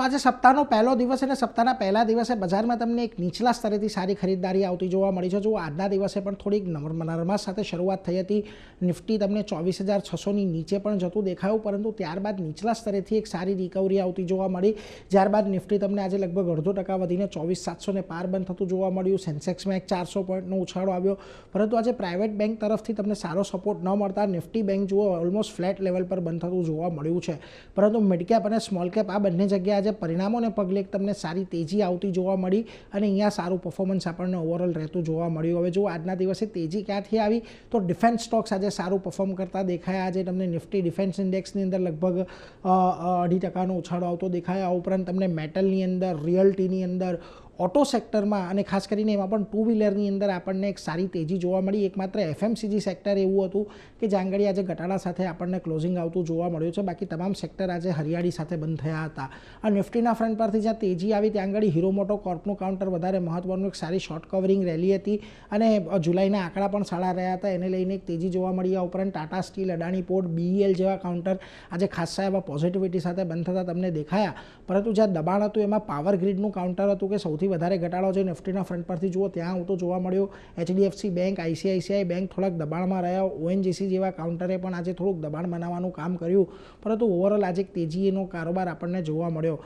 તો આજે સપ્તાહનો પહેલો દિવસ અને સપ્તાહના પહેલા દિવસે બજારમાં તમને એક નીચલા સ્તરેથી સારી ખરીદદારી આવતી જોવા મળી છે. જો આજના દિવસે પણ થોડીક નરમાશ સાથે શરૂઆત થઈ હતી. નિફ્ટી તમને 24,600ની નીચે પણ જતું દેખાયું, પરંતુ ત્યારબાદ નીચલા સ્તરેથી એક સારી રિકવરી આવતી જોવા મળી. ત્યારબાદ નિફ્ટી તમને આજે લગભગ 0.5% વધીને 24,700ને પાર બંધ થતું જોવા મળ્યું. સેન્સેક્સમાં એક 400 પોઈન્ટનો ઉછાળો આવ્યો, પરંતુ આજે પ્રાઇવેટ બેંક તરફથી તમને સારો સપોર્ટ ન મળતા નિફ્ટી બેંક જુઓ ઓલમોસ્ટ ફ્લેટ લેવલ પર બંધ થતું જોવા મળ્યું છે. પરંતુ મિડ કેપ અને સ્મોલ કેપ આ બંને જગ્યાએ આજે પરિણામોને પગલે તમને સારી તેજી આવતી જોવા મળી અને અહીંયા સારું પરફોર્મન્સ આપણને ઓવરઓલ રહેતું જોવા મળ્યું. હવે જો આજના દિવસે તેજી ક્યાંથી આવી, તો ડિફેન્સ સ્ટોક્સ આજે સારું પરફોર્મ કરતા દેખાયા. આજે તમને નિફ્ટી ડિફેન્સ ઇન્ડેક્સની અંદર લગભગ 0.5% ઉછાળો આવતો દેખાય. આ ઉપરાંત તમને મેટલની અંદર, રિયલ્ટીની અંદર, ઓટો સેક્ટરમાં અને ખાસ કરીને એમાં પણ ટુ વ્હીલરની અંદર આપણને એક સારી તેજી જોવા મળી. એકમાત્ર એફએમસીજી સેક્ટર એવું હતું કે જાંગડી આજે ઘટાડા સાથે આપણને ક્લોઝિંગ આવતું જોવા મળ્યું છે. બાકી તમામ સેક્ટર આજે હરિયાળી સાથે બંધ થયા હતા. આ નિફ્ટીના ફ્રન્ટ પરથી જ્યાં તેજી આવી ત્યાં આગળ હીરો મોટો કોર્પનું કાઉન્ટર વધારે મહત્વનું એક સારી શોર્ટ કવરિંગ રેલી હતી અને જુલાઈના આંકડા પણ સારા રહ્યા હતા, એને લઈને એક તેજી જોવા મળી. આ ઉપરાંત Tata steel, Adani port, BEL જેવા કાઉન્ટર આજે ખાસા એવા પોઝિટિવિટી સાથે બંધ થતા તમને દેખાયા. પરંતુ જ્યાં દબાણ હતું એમાં પાવર ગ્રીડનું કાઉન્ટર હતું કે સૌથી વધારે ઘટાડો જે નિફ્ટીના ફ્રન્ટ પરથી જુઓ ત્યાં આવતો જોવા મળ્યો. એચડીએફસી બેંક, આઈસીઆઈસીઆઈ બેંક થોડાક દબાણમાં રહ્યા. ઓએનજીસી જેવા કાઉન્ટરે પણ આજે થોડુંક દબાણ બનાવવાનું કામ કર્યું, પરંતુ ઓવરઓલ આજે તેજીનો કારોબાર આપણને જોવા મળ્યો.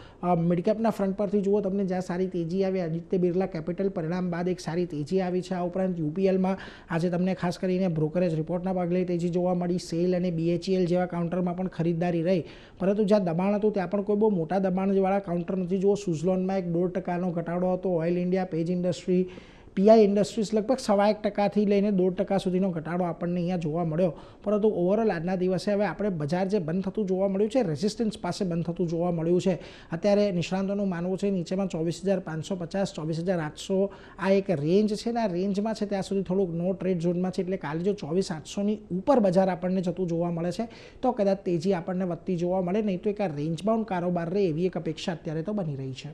મિડકેપના ફ્રન્ટ પરથી જુઓ તમને જ્યાં સારી તેજી આવી, આદિત્ય બિરલા કેપિટલ પરિણામ બાદ એક સારી તેજી આવી છે. આ ઉપરાંત યુપીએલમાં આજે તમને ખાસ કરીને બ્રોકરેજ રિપોર્ટના પગલે તેજી જોવા મળી. સેલ અને બીએચઈએલ જેવા કાઉન્ટરમાં પણ ખરીદદારી રહી, પરંતુ જ્યાં દબાણ હતું ત્યાં પણ કોઈ બહુ મોટા દબાણવાળા કાઉન્ટર નથી. જુઓ સુઝલોનમાં એક 0.5%નો ઘટાડો હતો. Oil India, page industry, PI industries લગભગ 1.5%થી લઈને 1.5% સુધીનો ઘટાડો આપણને અહીંયા જોવા મળ્યો. પરંતુ ઓવરઓલ આજના દિવસે હવે આપણે બજાર જે બંધ થતું જોવા મળ્યું છે, રેઝિસ્ટન્સ પાસે બંધ થતું જોવા મળ્યું છે. અત્યારે નિષ્ણાંતોનું માનવું છે નીચેમાં 24,550, 24,800 આ એક રેન્જ છે ને આ રેન્જમાં છે ત્યાં સુધી થોડુંક નો ટ્રેડ ઝોનમાં છે. એટલે કાલે જો 24,800ની ઉપર બજાર આપણને જતું જોવા મળે છે તો કદાચ તેજી આપણને વધતી જોવા મળે, નહીં તો એક આ રેન્જ બાઉન્ડ કારોબાર રહે એવી એક અપેક્ષા અત્યારે તો બની રહી છે.